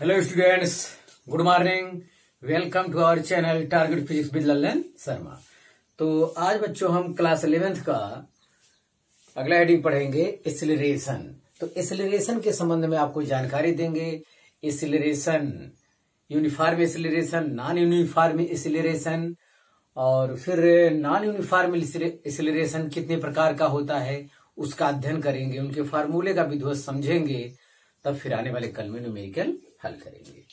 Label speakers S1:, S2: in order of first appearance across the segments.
S1: Hello students, good morning. Welcome to our channel target physics with Lallan Sharma. तो आज बच्चों हम क्लास 11th का अगला हेडिंग पढ़ेंगे एक्सीलरेशन। तो एक्सीलरेशन के संबंध में आपको जानकारी देंगे। Acceleration, uniform acceleration, non uniform acceleration, और फिर नॉन यूनिफॉर्म एक्सीलरेशन कितने प्रकार का होता है उसका अध्ययन करेंगे, उनके फार्मूले का विधिवत समझेंगे, तब फिर आने वाले कल में न्यूमेरिकल हल करेंगे।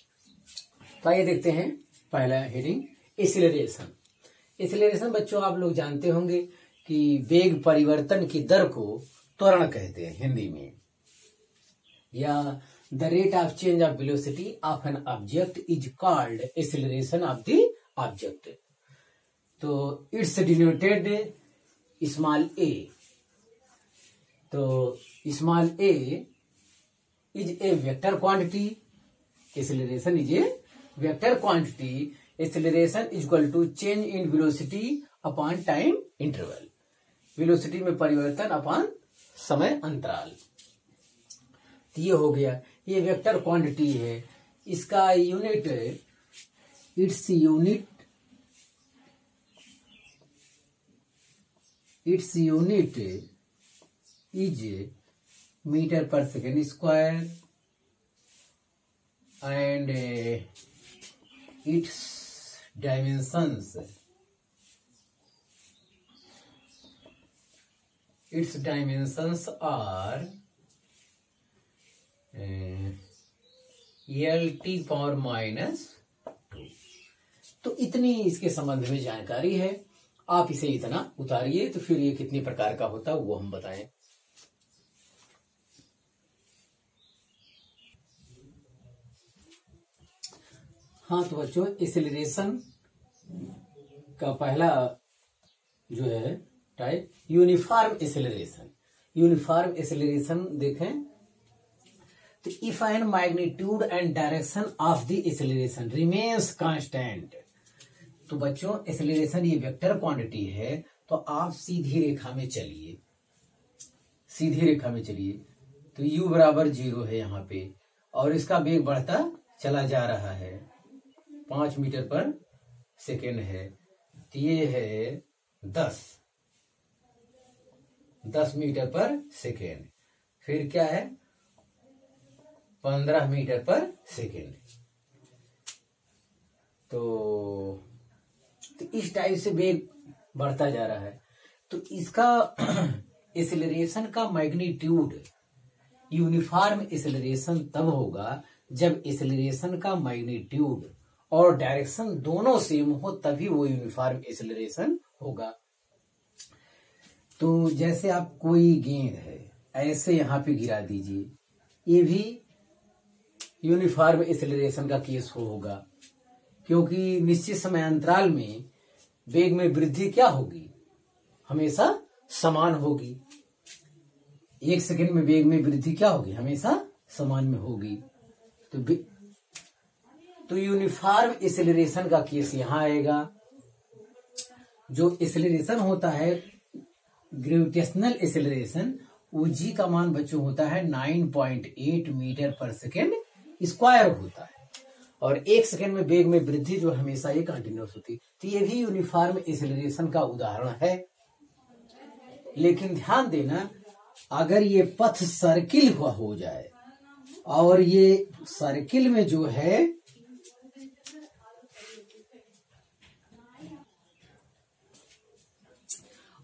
S1: तो आइए देखते हैं पहला हेडिंग एक्सीलरेशन। एक्सीलरेशन बच्चों आप लोग जानते होंगे कि वेग परिवर्तन की दर को त्वरण कहते हैं हिंदी में, या the rate of change of velocity of an object is called acceleration of the object. तो इट्स डिनोटेड स्मॉल ए। तो small A is a vector quantity. Acceleration is a vector quantity. Acceleration is equal to change in velocity upon time interval. Velocity में परिवर्तन upon समय अंतराल। तो ये हो गया, ये वेक्टर क्वांटिटी है। इसका unit, its unit is metre per second square and its dimensions are LT power -2। तो इतनी इसके संबंध में जानकारी है। आप इसे इतना उतारिए तो फिर ये कितनी प्रकार का होता है वो हम बताएं। हाँ, तो बच्चों एक्सीलरेशन का पहला जो है type uniform acceleration. Uniform acceleration देखें तो if an magnitude and direction of the acceleration remains constant. तो बच्चों एक्सीलरेशन ये वेक्टर क्वांटिटी है, तो आप सीधी रेखा में चलिए, सीधी रेखा में चलिए। तो u बराबर 0 है यहाँ पे, और इसका वेग बढ़ता चला जा रहा है, 5 मीटर पर सेकेंड है। तो ये है 10 मीटर पर सेकेंड। फिर क्या है 15 मीटर पर सेकेंड। तो इस टाइप से वेग बढ़ता जा रहा है। तो इसका एक्सीलरेशन का मैग्नीट्यूड, यूनिफॉर्म एक्सीलरेशन तब होगा जब एक्सीलरेशन का मैग्नीट्यूड और डायरेक्शन दोनों सेम हो, तभी वो यूनिफॉर्म एक्सीलरेशन होगा। तो जैसे आप कोई गेंद है ऐसे यहां पे गिरा दीजिए, ये भी यूनिफॉर्म एक्सीलरेशन का केस होगा, क्योंकि निश्चित समय अंतराल में वेग में वृद्धि क्या होगी, हमेशा समान होगी। 1 सेकेंड में वेग में वृद्धि क्या होगी, हमेशा समान में होगी। तो यूनिफॉर्म एक्सीलरेशन का केस यहां आएगा। जो एक्सीलरेशन होता है ग्रेविटेशनल एक्सीलरेशन, वो जी का मान बच्चों होता है 9.8 मीटर पर सेकेंड स्क्वायर होता है, और 1 सेकेंड में वेग में वृद्धि जो हमेशा ये कंटिन्यूस होती है। तो ये भी यूनिफॉर्म एक्सीलरेशन का उदाहरण है। लेकिन ध्यान देना, अगर ये पथ सर्किल का हो जाए और ये सर्किल में जो है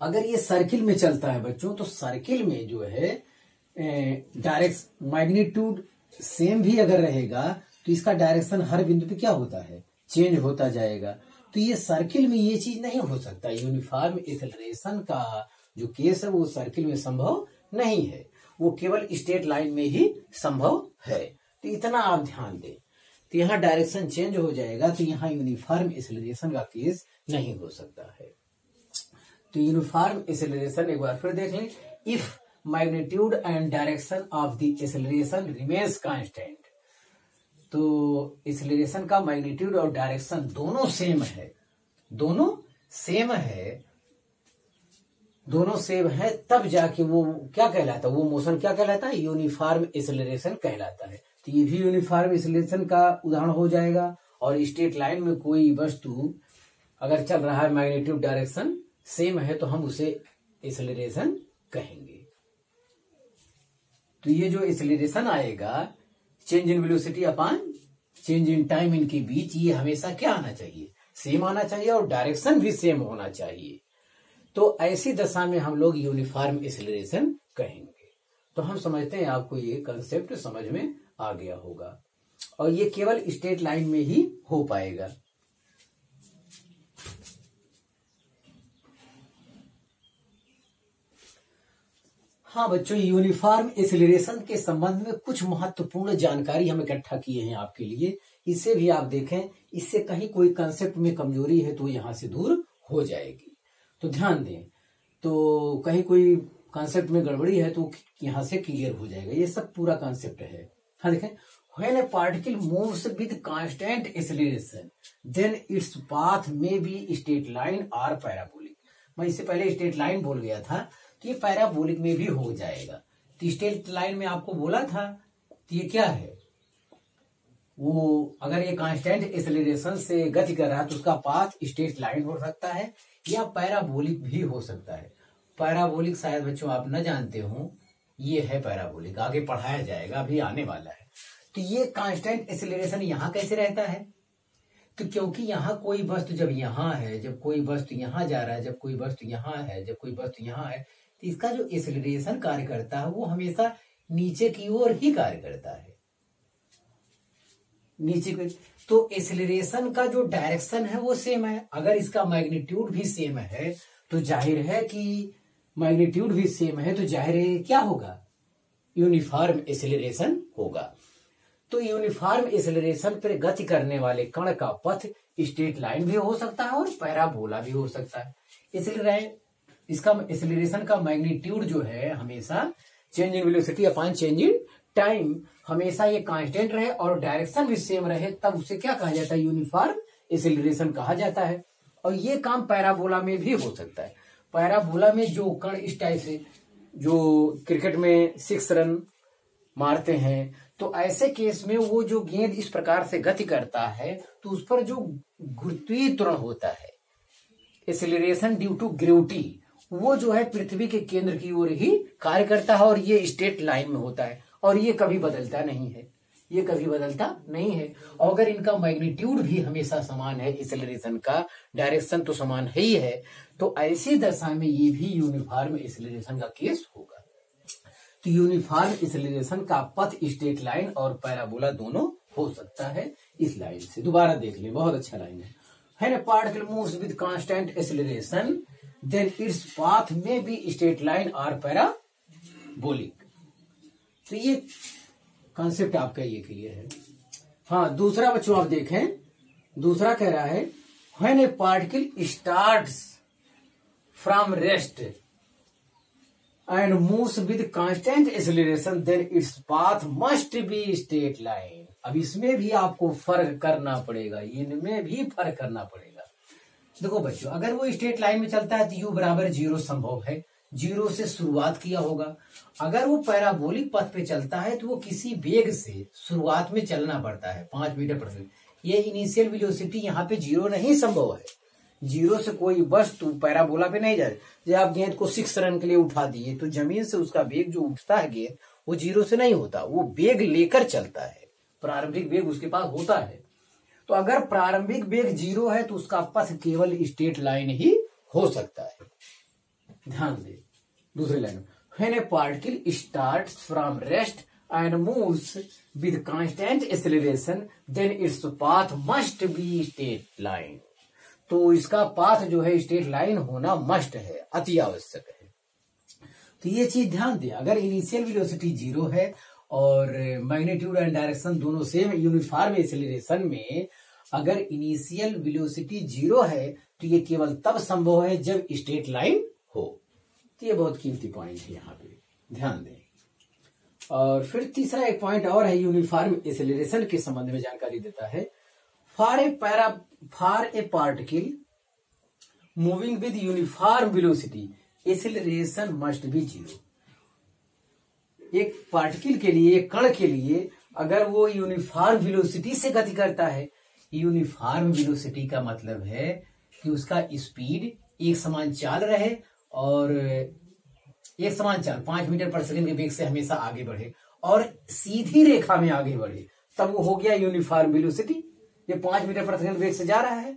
S1: अगर ये सर्किल में चलता है बच्चों, तो सर्किल में जो है डायरेक्ट मैग्नीट्यूड सेम भी अगर रहेगा तो इसका डायरेक्शन हर बिंदु पे क्या होता है, चेंज होता जाएगा। तो ये सर्किल में ये चीज नहीं हो सकता। यूनिफॉर्म एक्सीलरेशन का जो केस है वो सर्किल में संभव नहीं है, वो केवल स्ट्रेट लाइन में ही संभव है। तो इतना आप ध्यान दें। तो यहाँ डायरेक्शन चेंज हो जाएगा, तो यहाँ यूनिफॉर्म एक्सीलरेशन का केस नहीं हो सकता है। तो यूनिफॉर्म एक्सीलरेशन एक बार फिर देख लें। If magnitude and direction of the acceleration remains constant. तो एक्सीलरेशन का मैग्नीट्यूड और डायरेक्शन दोनों सेम है, दोनों सेम है, तब जाके वो क्या कहलाता है, वो मोशन क्या कहलाता है, यूनिफॉर्म एक्सीलरेशन कहलाता है। तो ये भी यूनिफॉर्म एक्सेलरेशन का उदाहरण हो जाएगा। और स्ट्रेट लाइन में कोई वस्तु अगर चल रहा है मैग्नीट्यूड डायरेक्शन सेम है तो हम उसे एक्सेलरेशन कहेंगे। तो ये जो एक्सेलरेशन आएगा change in velocity upon change in time, इनके बीच ये हमेशा क्या आना चाहिए, सेम आना चाहिए और डायरेक्शन भी सेम होना चाहिए। तो ऐसी दशा में हम लोग यूनिफॉर्म एक्सेलरेशन कहेंगे। तो हम समझते हैं आपको ये कंसेप्ट समझ में आ गया होगा और ये केवल स्ट्रेट लाइन में ही हो पाएगा। हाँ बच्चों, यूनिफॉर्म एक्सेलरेशन के संबंध में कुछ महत्वपूर्ण जानकारी हम इकट्ठा किए हैं आपके लिए। इसे भी आप देखें, इससे कहीं कोई कंसेप्ट में कमजोरी है तो यहां से दूर हो जाएगी। तो ध्यान दें, तो कहीं कोई कंसेप्ट में गड़बड़ी है तो यहां से क्लियर हो जाएगा। ये सब पूरा कंसेप्ट है। हाँ देखें, when a particle moves with constant acceleration then its path में बी स्ट्रेट लाइन और पैराबोलिक। मैं इससे पहले स्ट्रेट लाइन बोल गया था, तो ये पैराबोलिक में भी हो जाएगा। तो स्ट्रेट लाइन में आपको बोला था, तो ये क्या है, वो अगर ये कांस्टेंट एक्सेलरेशन से गति कर रहा है तो उसका पाथ स्ट्रेट लाइन हो सकता है या पैराबोलिक भी हो सकता है। पैराबोलिक शायद बच्चों आप न जानते हो, ये है पैराबोलिक, आगे पढ़ाया जाएगा, अभी आने वाला है। तो ये कांस्टेंट एक्सेलरेशन यहां कैसे रहता है, तो क्योंकि यहाँ कोई वस्तु जब यहाँ है, जब कोई वस्तु यहाँ जा रहा है, जब कोई वस्तु यहाँ है, जब कोई वस्तु यहाँ है, तो इसका जो एक्सेलरेशन कार्य करता है वो हमेशा नीचे की ओर ही कार्य करता है, नीचे की। तो एक्सेलरेशन का जो डायरेक्शन है वो सेम है। अगर इसका मैग्नीट्यूड भी सेम है तो जाहिर है कि मैग्नीट्यूड भी सेम है तो जाहिर है क्या होगा, यूनिफॉर्म एक्सेलरेशन होगा। तो यूनिफॉर्म एक्सेलरेशन पर गति करने वाले कण का पथ स्ट्रेट लाइन भी हो सकता है और पैराबोला भी हो सकता है। इसलिए इसका एक्सेलरेशन का मैग्नीट्यूड जो है हमेशा change in velocity upon change in time, हमेशा ये कांस्टेंट रहे और डायरेक्शन भी सेम रहे, तब उसे क्या कहा जाता है, यूनिफॉर्म एक्सेलरेशन कहा जाता है। और ये काम पैराबोला में भी हो सकता है। पैराबोला में जो कण इस टाइप से, जो क्रिकेट में 6 रन मारते हैं, तो ऐसे केस में वो जो गेंद इस प्रकार से गति करता है तो उस पर जो गुरुत्वीय त्वरण होता है, एक्सेलरेशन ड्यू टू ग्रेविटी, वो जो है पृथ्वी के केंद्र की ओर ही कार्य करता है और ये स्ट्रेट लाइन में होता है और ये कभी बदलता नहीं है, ये कभी बदलता नहीं है। और अगर इनका मैग्नीट्यूड भी हमेशा समान है, एक्सेलरेशन का डायरेक्शन तो समान है ही है, तो ऐसी दशा में ये भी यूनिफॉर्म एक्सेलरेशन का केस होगा। तो यूनिफॉर्म एक्सेलरेशन का पथ स्ट्रेट लाइन और पैराबोला दोनों हो सकता है। इस लाइन से दोबारा देख लें, बहुत अच्छा लाइन है। When a particle moves with constant acceleration, then its path may be straight line or parabolic। तो ये कॉन्सेप्ट आपका ये क्लियर है। हाँ, दूसरा बच्चों आप देखें, दूसरा कह रहा है when a particle starts from rest and moves with constant acceleration, then its path must be straight line। अब इसमें भी आपको फर्क करना पड़ेगा, इनमें भी फर्क करना पड़ेगा। देखो बच्चों, अगर वो स्ट्रेट लाइन में चलता है तो u बराबर 0 संभव है, 0 से शुरुआत किया होगा। अगर वो पैराबोलिक पथ पे चलता है तो वो किसी वेग से शुरुआत में चलना पड़ता है 5 मीटर प्रति सेकंड। ये इनिशियल वेलोसिटी यहाँ पे 0 नहीं संभव है। 0 से कोई वस्तु पैराबोला पे नहीं जाए। जब आप गेंद को 6 रन के लिए उठा दिए तो जमीन से उसका वेग जो उठता है गेंद, वो 0 से नहीं होता, वो वेग लेकर चलता है, प्रारंभिक वेग उसके पास होता है। तो अगर प्रारंभिक वेग 0 है तो उसका पथ केवल स्ट्रेट लाइन ही हो सकता है। ध्यान दे, दूसरी line, when a particle starts from rest and moves with constant acceleration, then its path must be straight line। तो इसका पाथ जो है स्ट्रेट लाइन होना मस्ट है, अति आवश्यक है। तो ये चीज ध्यान दे, अगर इनिशियल वेलोसिटी 0 है और मैग्नीट्यूड एंड डायरेक्शन दोनों सेम, यूनिफॉर्म एक्सेलरेशन में अगर इनिशियल वेलोसिटी 0 है तो ये केवल तब संभव है जब स्ट्रेट लाइन हो। तो ये बहुत कीमती पॉइंट है, यहाँ पे ध्यान दें। और फिर तीसरा एक पॉइंट और है, यूनिफॉर्म एक्सेलरेशन के संबंध में जानकारी देता है। For a particle moving with uniform velocity acceleration must be 0। एक पार्टिकल के लिए, एक कण के लिए अगर वो यूनिफॉर्म वेलोसिटी से गति करता है, यूनिफॉर्म वेलोसिटी का मतलब है कि उसका स्पीड एक समान चाल रहे और एक समान चाल 5 मीटर पर सेकंड के वेग से हमेशा आगे बढ़े और सीधी रेखा में आगे बढ़े, तब वो हो गया यूनिफॉर्म वेलोसिटी। ये 5 मीटर पर सेकंड वेग से जा रहा है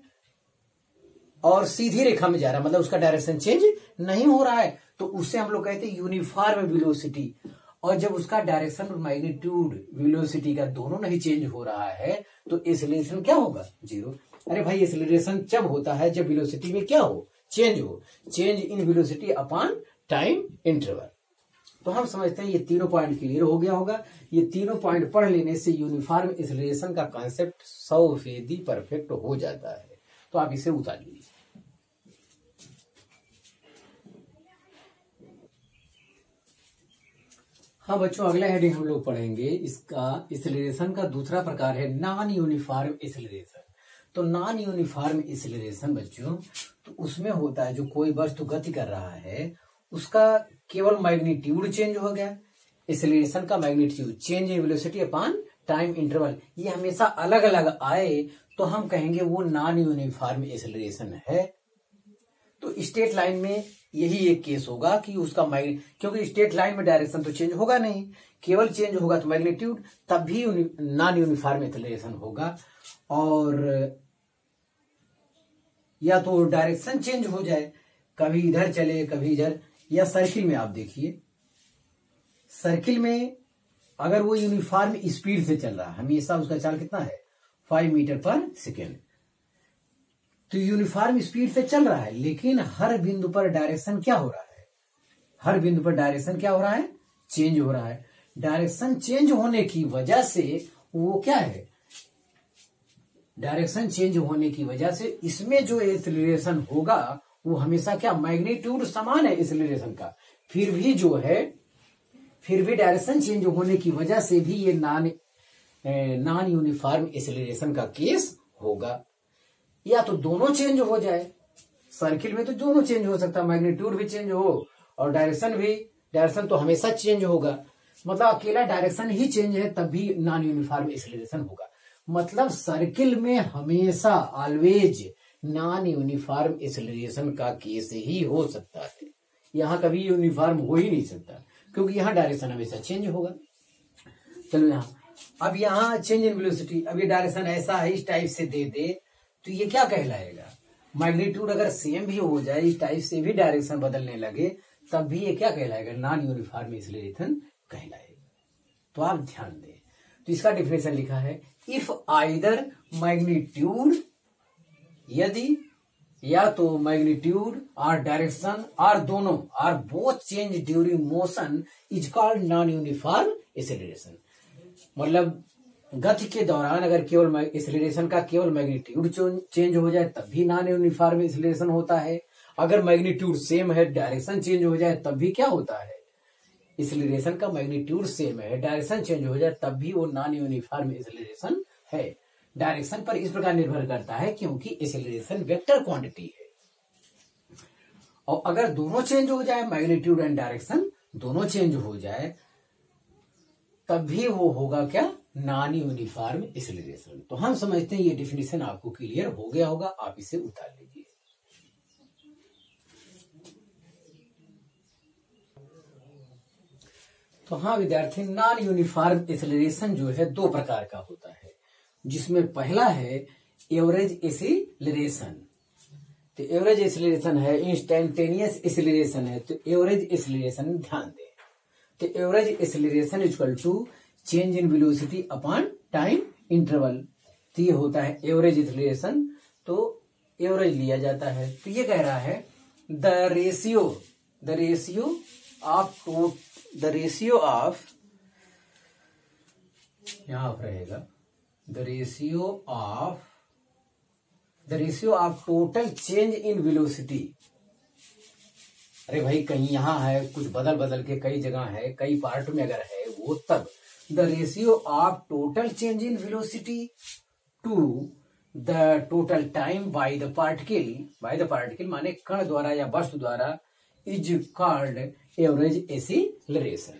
S1: और सीधी रेखा में जा रहा है, मतलब उसका डायरेक्शन चेंज नहीं हो रहा है, तो उससे हम लोग कहते हैं यूनिफॉर्म वेलोसिटी। और जब उसका डायरेक्शन और मैग्नीट्यूड वेलोसिटी का दोनों नहीं चेंज हो रहा है तो एक्सेलरेशन क्या होगा? 0। अरे भाई, एक्सेलरेशन जब होता है जब वेलोसिटी में क्या हो? चेंज हो, change in velocity upon time interval. तो हम समझते हैं ये तीनों पॉइंट क्लियर हो गया होगा। ये तीनों पॉइंट पढ़ लेने से यूनिफॉर्म एक्सेलरेशन का कॉन्सेप्ट 100% परफेक्ट हो जाता है। तो आप इसे उतार लीजिए। हाँ बच्चों, अगला हेडिंग हम लोग पढ़ेंगे, इसका एक्सेलरेशन का दूसरा प्रकार है नॉन यूनिफॉर्म एक्सेलरेशन। तो नॉन यूनिफॉर्म एक्सेलरेशन बच्चों, तो उसमें होता है जो कोई वस्तु गति कर रहा है उसका केवल मैग्नीट्यूड चेंज हो गया, एक्सेलरेशन का magnitude change in velocity upon time interval ये हमेशा अलग अलग आए तो हम कहेंगे वो नॉन यूनिफॉर्म एक्सेलरेशन है। तो स्ट्रेट लाइन में यही एक केस होगा कि उसका क्योंकि स्ट्रेट लाइन में डायरेक्शन तो चेंज होगा नहीं, केवल चेंज होगा तो मैग्नीट्यूड, तब भी नॉन यूनिफॉर्म एक्सेलरेशन होगा। और या तो डायरेक्शन चेंज हो जाए, कभी इधर चले कभी इधर, या सर्किल में आप देखिए, सर्किल में अगर वो यूनिफॉर्म स्पीड से चल रहा है, हमेशा उसका चाल कितना है? 5 मीटर पर सेकेंड, तो यूनिफॉर्म स्पीड से चल रहा है, लेकिन हर बिंदु पर डायरेक्शन क्या हो रहा है? हर बिंदु पर डायरेक्शन क्या हो रहा है? चेंज हो रहा है। डायरेक्शन चेंज होने की वजह से वो क्या है? डायरेक्शन चेंज होने की वजह से इसमें जो एक्सेलरेशन होगा वो हमेशा क्या? मैग्नीट्यूड समान है एक्सेलरेशन का, फिर भी डायरेक्शन चेंज होने की वजह से भी ये नॉन यूनिफॉर्म एक्सेलरेशन का केस होगा। या तो दोनों चेंज हो जाए, सर्किल में तो दोनों चेंज हो सकता है, मैग्नीट्यूड भी चेंज हो और डायरेक्शन तो हमेशा चेंज होगा, मतलब अकेला डायरेक्शन ही चेंज है तब भी नॉन यूनिफॉर्म एक्सेलरेशन होगा। मतलब सर्किल में हमेशा ऑलवेज नॉन यूनिफॉर्म एक्सेलरेशन का केस ही हो सकता है, यहाँ कभी यूनिफॉर्म हो ही नहीं सकता क्योंकि यहाँ डायरेक्शन हमेशा चेंज होगा। चलो अब यहाँ चेंज इन वेलोसिटी, अब ये डायरेक्शन ऐसा है इस टाइप से दे तो ये क्या कहलाएगा? मैग्नीट्यूड अगर सेम भी हो जाए, इस टाइप से भी डायरेक्शन बदलने लगे, तब भी ये क्या कहलाएगा? नॉन यूनिफॉर्म एक्सेलरेशन कहलाएगा। तो आप ध्यान दें, तो इसका डिफिनेशन लिखा है, इफ आइदर मैग्नीट्यूड, यदि या तो मैग्नीट्यूड और डायरेक्शन और दोनों और both change during motion is called non uniform acceleration. मतलब गति के दौरान अगर केवल एक्सेलरेशन का केवल मैग्नीट्यूड चेंज हो जाए तब भी नॉन यूनिफॉर्म एक्सेलरेशन होता है। अगर मैग्नीट्यूड सेम है, डायरेक्शन चेंज हो जाए तब भी क्या होता है? एक्सेलरेशन का मैग्नीट्यूड सेम है, डायरेक्शन चेंज हो जाए तब भी वो नॉन यूनिफॉर्म एक्सेलरेशन है। डायरेक्शन पर इस प्रकार निर्भर करता है क्योंकि एक्सेलरेशन वेक्टर क्वांटिटी है। और अगर दोनों चेंज हो जाए, मैग्नीट्यूड एंड डायरेक्शन दोनों चेंज हो जाए, तब भी वो होगा क्या? Non uniform acceleration. तो हम समझते हैं ये डिफिनेशन आपको क्लियर हो गया होगा, आप इसे उतार लीजिए। तो हाँ विद्यार्थी, नॉन यूनिफॉर्म एक्सेलरेशन जो है दो प्रकार का होता है, जिसमें पहला है एवरेज एक्सेलरेशन। तो एवरेज एक्सेलरेशन है, इंस्टेंटेनियस एक्सेलरेशन है। तो एवरेज एक्सेलरेशन ध्यान दें, तो average acceleration equal to change in velocity upon time interval. तो ये होता है एवरेज एक्सेलरेशन। तो एवरेज लिया जाता है, तो ये कह रहा है द रेशियो ऑफ यहां पर रहेगा the ratio of total change in velocity. अरे भाई, कहीं यहां है कुछ बदल के कई जगह है, कई पार्ट में अगर है वो, तब the ratio of total change in velocity to the total time by the particle माने कण द्वारा या वस्तु द्वारा is called average acceleration.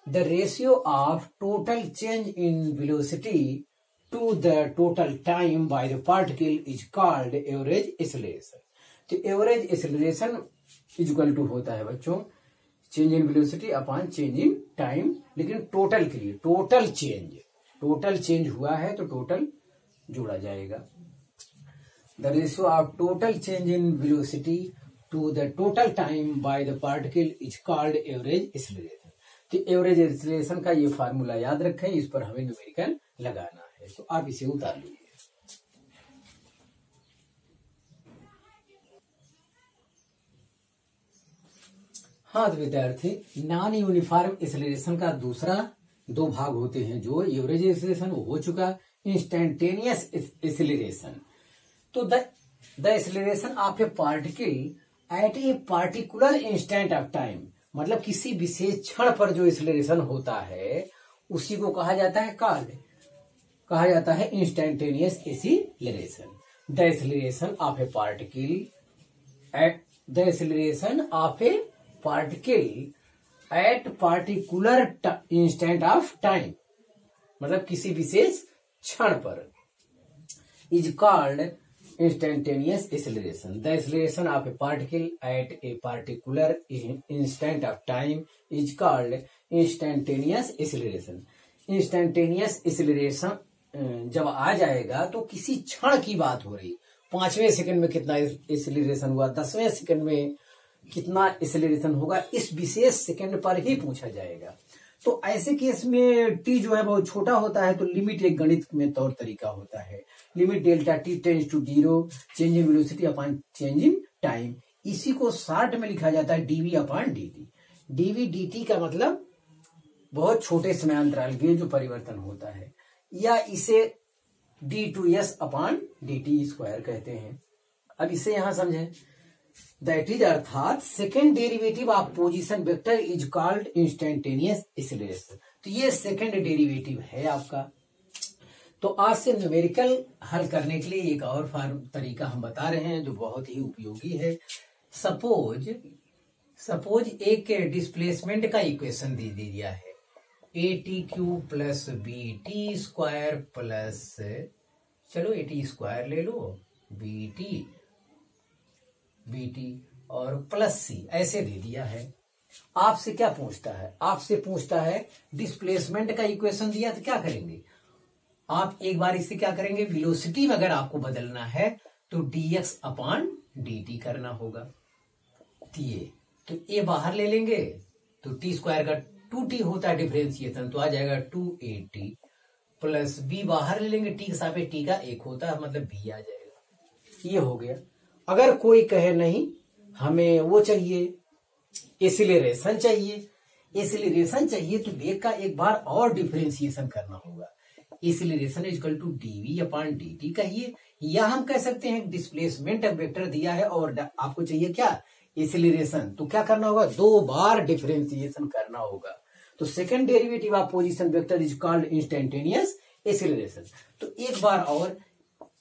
S1: The ratio of total change in velocity to the total time by the particle is called average acceleration. तो average acceleration equal to होता है बच्चों change in velocity upon change in time, लेकिन total के लिए total change हुआ है तो टोटल जोड़ा जाएगा। The ratio of total change in velocity to the total time by the particle is called average acceleration. तो एवरेज एक्सेलरेशन का ये फार्मूला याद रखें, इस पर हमें न्यूमेरिकल लगाना है, तो आप इसे उतार लीजिए। हाँ तो विद्यार्थी, नॉन यूनिफॉर्म एक्सेलरेशन का दूसरा दो भाग होते हैं। जो एवरेज एक्सेलरेशन हो चुका, इंस्टेंटेनियस एक्सेलरेशन। तो the acceleration of A particle at a particular instant of time, मतलब किसी विशेष क्षण पर जो एक्सेलरेशन होता है उसी को कहा जाता है instantaneous acceleration. The acceleration of A particle at particular instant of time, मतलब किसी विशेष क्षण पर, is called instantaneous acceleration. The acceleration of A particle at a particular instant of time is called instantaneous acceleration. Instantaneous acceleration जब आ जाएगा तो किसी क्षण की बात हो रही, 5वें सेकंड में कितना एक्सेलरेशन हुआ, 10वें सेकंड में कितना एक्सेलरेशन होगा, इस विशेष सेकंड पर ही पूछा जाएगा। तो ऐसे केस में टी जो है बहुत छोटा होता है, तो लिमिट एक गणित में तौर तरीका होता है, limit delta t tends to 0 change in velocity upon change in time. इसी को शॉर्ट में लिखा जाता है dv upon dt. Dv dt का मतलब बहुत छोटे समयांतराल के जो परिवर्तन होता है, या इसे d2s अपॉन dt स्क्वायर कहते हैं। अब इसे यहां समझें, दैट इज अर्थात second derivative of position vector is called instantaneous acceleration. तो ये सेकेंड डेरिवेटिव है आपका। तो आज से न्यूमेरिकल हल करने के लिए एक और तरीका हम बता रहे हैं जो बहुत ही उपयोगी है। सपोज एक डिस्प्लेसमेंट का इक्वेशन दे दिया है, AT³ plus BT square plus, चलो AT स्क्वायर ले लो, BT और प्लस C ऐसे दे दिया है। आपसे क्या पूछता है? आपसे पूछता है डिस्प्लेसमेंट का इक्वेशन दिया तो क्या करेंगे आप? एक बार इससे क्या करेंगे, वेलोसिटी में अगर आपको बदलना है तो dx अपॉन dt करना होगा। तो ये बाहर ले लेंगे तो t स्क्वायर का 2t होता है डिफरेंशिएशन, तो आ जाएगा 2at प्लस b बाहर ले लेंगे, t के सापेक्ष t का 1 होता है, मतलब b आ जाएगा। ये हो गया। अगर कोई कहे नहीं हमें वो चाहिए, एक्सीलरेशन चाहिए तो वेग का एक बार और डिफरेंशिएशन करना होगा। Acceleration equal to dv upon dt कहिए, या हम कह सकते हैं डिस्प्लेसमेंट वेक्टर दिया है और आपको चाहिए क्या, एक्सीलरेशन, तो क्या करना होगा, 2 बार डिफरेंशिएशन करना होगा। तो second derivative of position vector is called instantaneous acceleration. तो एक बार और,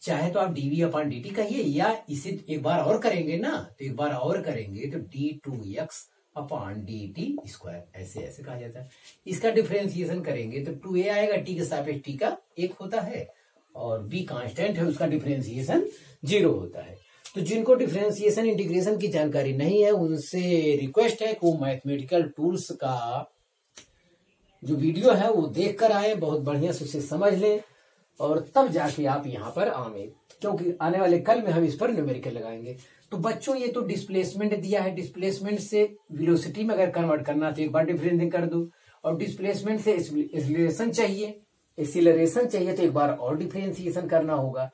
S1: चाहे तो आप dv अपॉन dt कहिए, या इसे एक बार और करेंगे ना, तो एक बार और करेंगे तो d2x अपॉन dt स्क्वायर ऐसे कहा जाता है। इसका डिफरेंशिएशन करेंगे तो 2a आएगा, t के सापेक्ष t का 1 होता है, और b कांस्टेंट है, उसका डिफरेंशिएशन 0 होता है। तो जिनको डिफरेंशिएशन इंटीग्रेशन की जानकारी नहीं है उनसे रिक्वेस्ट है कि वो मैथमेटिकल टूल्स का जो वीडियो है वो देख कर आए, बहुत बढ़िया से उसे समझ लें, और तब जाके आप यहाँ पर आए, क्योंकि आने वाले कल में हम इस पर न्यूमेरिकल लगाएंगे। तो बच्चों ये तो डिस्प्लेसमेंट दिया है, डिस्प्लेसमेंट से वेलोसिटी में अगर कन्वर्ट करना तो एक बार डिफरेंशिएट कर दो, और डिस्प्लेसमेंट से एक्सीलरेशन चाहिए तो एक बार और डिफरेंशिएशन करना होगा।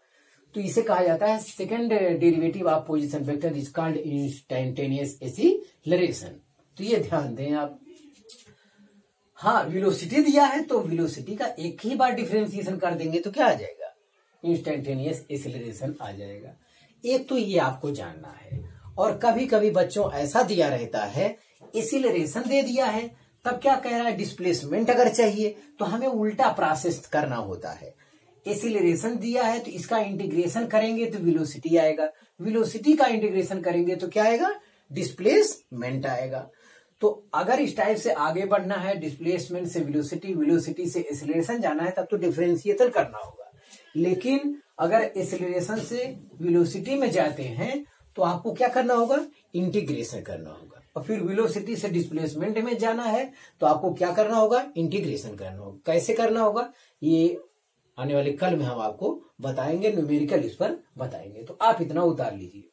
S1: तो इसे कहा जाता है second derivative of position vector is called instantaneous acceleration. तो ये ध्यान दें आप। हाँ, वेलोसिटी दिया है तो वेलोसिटी का एक ही बार डिफरेंशिएशन कर देंगे तो क्या आ जाएगा, इंस्टेंटेनियस एक्सीलरेशन आ जाएगा। एक तो ये आपको जानना है। और कभी कभी बच्चों ऐसा दिया रहता है, एक्सीलरेशन दे दिया है, तब क्या कह रहा है, डिस्प्लेसमेंट अगर चाहिए तो हमें उल्टा प्रोसेस करना होता है। एक्सीलरेशन दिया है तो इसका इंटीग्रेशन करेंगे तो वेलोसिटी आएगा, वेलोसिटी का इंटीग्रेशन करेंगे तो क्या आएगा, डिस्प्लेसमेंट आएगा। तो अगर इस टाइप से आगे बढ़ना है, डिस्प्लेसमेंट से वेलोसिटी, वेलोसिटी से एक्सेलरेशन जाना है, तब तो डिफरेंशिएशन करना होगा। लेकिन अगर एक्सेलरेशन से वेलोसिटी में जाते हैं तो आपको क्या करना होगा, इंटीग्रेशन करना होगा। और फिर वेलोसिटी से डिस्प्लेसमेंट में जाना है तो आपको क्या करना होगा, इंटीग्रेशन करना होगा। कैसे करना होगा ये आने वाले कल में हम आपको बताएंगे, न्यूमेरिकल इस पर बताएंगे। तो आप इतना उतार लीजिए।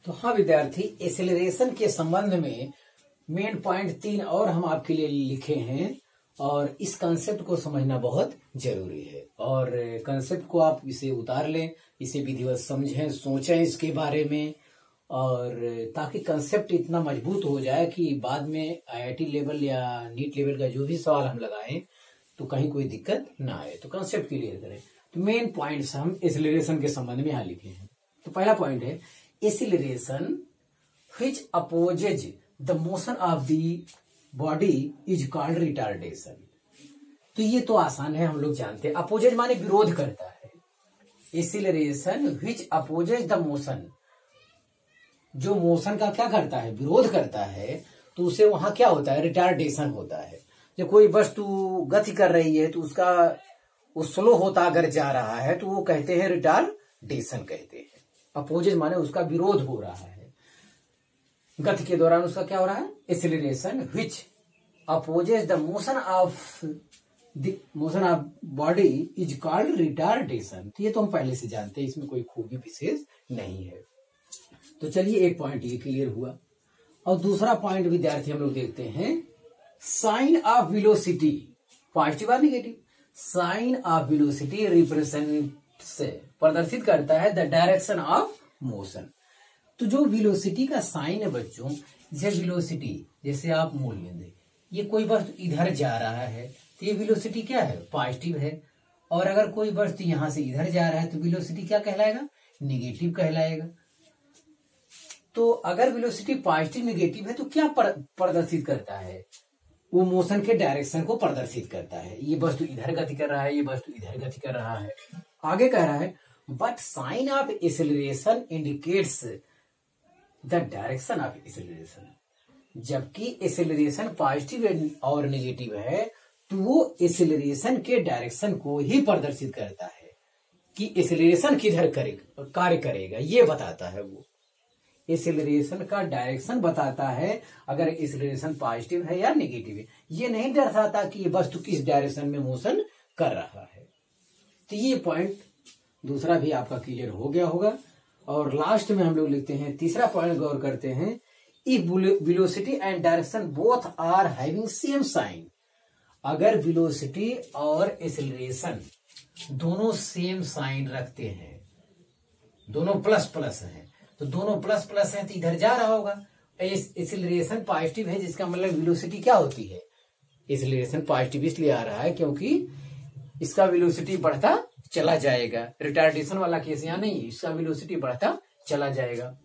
S1: तो हाँ विद्यार्थी, एक्सेलरेशन के संबंध में मेन पॉइंट 3 और हम आपके लिए लिखे हैं, और इस कंसेप्ट को समझना बहुत जरूरी है। और कंसेप्ट को आप इसे उतार लें, इसे विधिवत समझें, सोचें इसके बारे में, और ताकि कंसेप्ट इतना मजबूत हो जाए कि बाद में IIT लेवल या नीट लेवल का जो भी सवाल हम लगाएं तो कहीं कोई दिक्कत ना आए। तो कंसेप्ट क्लियर करें। तो मेन पॉइंट्स हम एक्सेलरेशन के संबंध में यहाँ लिखे हैं। तो पहला पॉइंट है acceleration which opposes the motion of the body is called retardation. तो ये तो आसान है, हम लोग जानते हैं। अपोजेज माने विरोध करता है। Acceleration which opposes the motion, जो मोशन का क्या करता है, विरोध करता है, तो उसे वहां क्या होता है, रिटार्डेशन होता है। जब कोई वस्तु गति कर रही है तो उसका वो स्लो होता अगर जा रहा है तो वो कहते हैं रिटार्डेशन कहते हैं। अपोजेज माने उसका विरोध हो रहा है, गति के दौरान उसका क्या हो रहा है, acceleration which opposes the motion of body is called retardation. तो ये तो हम पहले से जानते हैं, इसमें कोई खूबी विशेष नहीं है। तो चलिए एक पॉइंट ये क्लियर हुआ। और दूसरा पॉइंट विद्यार्थी हम लोग देखते हैं, साइन ऑफ वेलोसिटी, पॉजिटिव और negative. Sign of velocity represent से प्रदर्शित करता है द डायरेक्शन ऑफ मोशन। तो जो वेलोसिटी का साइन है बच्चों, जैसे वेलोसिटी, जैसे आप मूल बिंदु, ये कोई वस्तु इधर जा रहा है तो ये वेलोसिटी क्या है, पॉजिटिव है। और अगर कोई वस्तु यहां से इधर जा रहा है तो वेलोसिटी क्या कहलाएगा, निगेटिव कहलाएगा। तो अगर वेलोसिटी पॉजिटिव निगेटिव है तो क्या प्रदर्शित करता है, वो मोशन के डायरेक्शन को प्रदर्शित करता है। ये वस्तु इधर गति कर रहा है, ये वस्तु इधर गति कर रहा है। आगे कह रहा है but sign of acceleration indicates the direction of acceleration. जबकि एक्सेलरेशन पॉजिटिव और नेगेटिव है तो वो एक्सेलरेशन के डायरेक्शन को ही प्रदर्शित करता है कि एक्सेलरेशन किधर कार्य करेगा, ये बताता है। वो एक्सेलरेशन का डायरेक्शन बताता है, अगर एक्सेलरेशन पॉजिटिव है या नेगेटिव है। ये नहीं दर्शाता कि ये वस्तु किस डायरेक्शन में मोशन कर रहा है। तो ये पॉइंट दूसरा भी आपका क्लियर हो गया होगा। और लास्ट में हम लोग लिखते हैं तीसरा पॉइंट, गौर करते हैं, if velocity and direction both are having same sign. अगर वेलोसिटी और एक्सेलरेशन दोनों सेम साइन रखते हैं, दोनों प्लस प्लस हैं, तो दोनों प्लस प्लस है तो इधर जा रहा होगा। एक्सेलरेशन पॉजिटिव है जिसका मतलब वेलोसिटी क्या होती है, एक्सेलरेशन पॉजिटिव इसलिए आ रहा है क्योंकि इसका वेलोसिटी बढ़ता चला जाएगा। रिटार्डेशन वाला केस यहाँ नहीं, इसका वेलोसिटी बढ़ता चला जाएगा।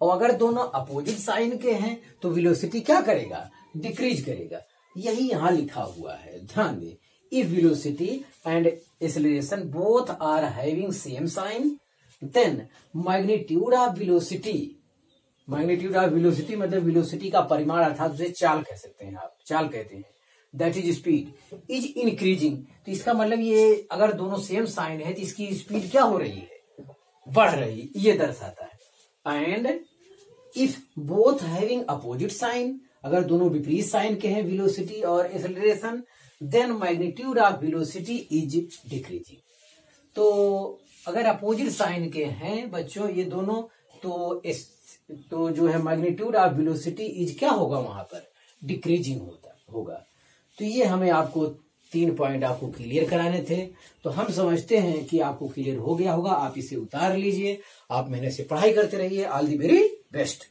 S1: और अगर दोनों अपोजिट साइन के हैं तो वेलोसिटी क्या करेगा, डिक्रीज करेगा। यही यहाँ लिखा हुआ है, ध्यान दें। If velocity and acceleration both are having same sign then magnitude of velocity, magnitude of velocity मतलब वेलोसिटी का परिमाण, अर्थात उसे चाल कह सकते हैं आप, चाल कहते हैं, that is speed is increasing. तो इसका मतलब ये अगर दोनों सेम साइन है तो इसकी स्पीड क्या हो रही है, बढ़ रही, ये दर्शाता है। And if both having opposite sign, अगर दोनों विपरीत साइन के हैं वेलोसिटी और acceleration, then magnitude of velocity is decreasing. तो अगर अपोजिट साइन के हैं बच्चों ये दोनों, तो जो है मैग्नीट्यूड ऑफ वेलोसिटी इज क्या होगा, वहां पर डिक्रीजिंग होगा। तो ये हमें आपको 3 पॉइंट आपको क्लियर कराने थे। तो हम समझते हैं कि आपको क्लियर हो गया होगा। आप इसे उतार लीजिए, आप मेहनत से पढ़ाई करते रहिए। All the very best.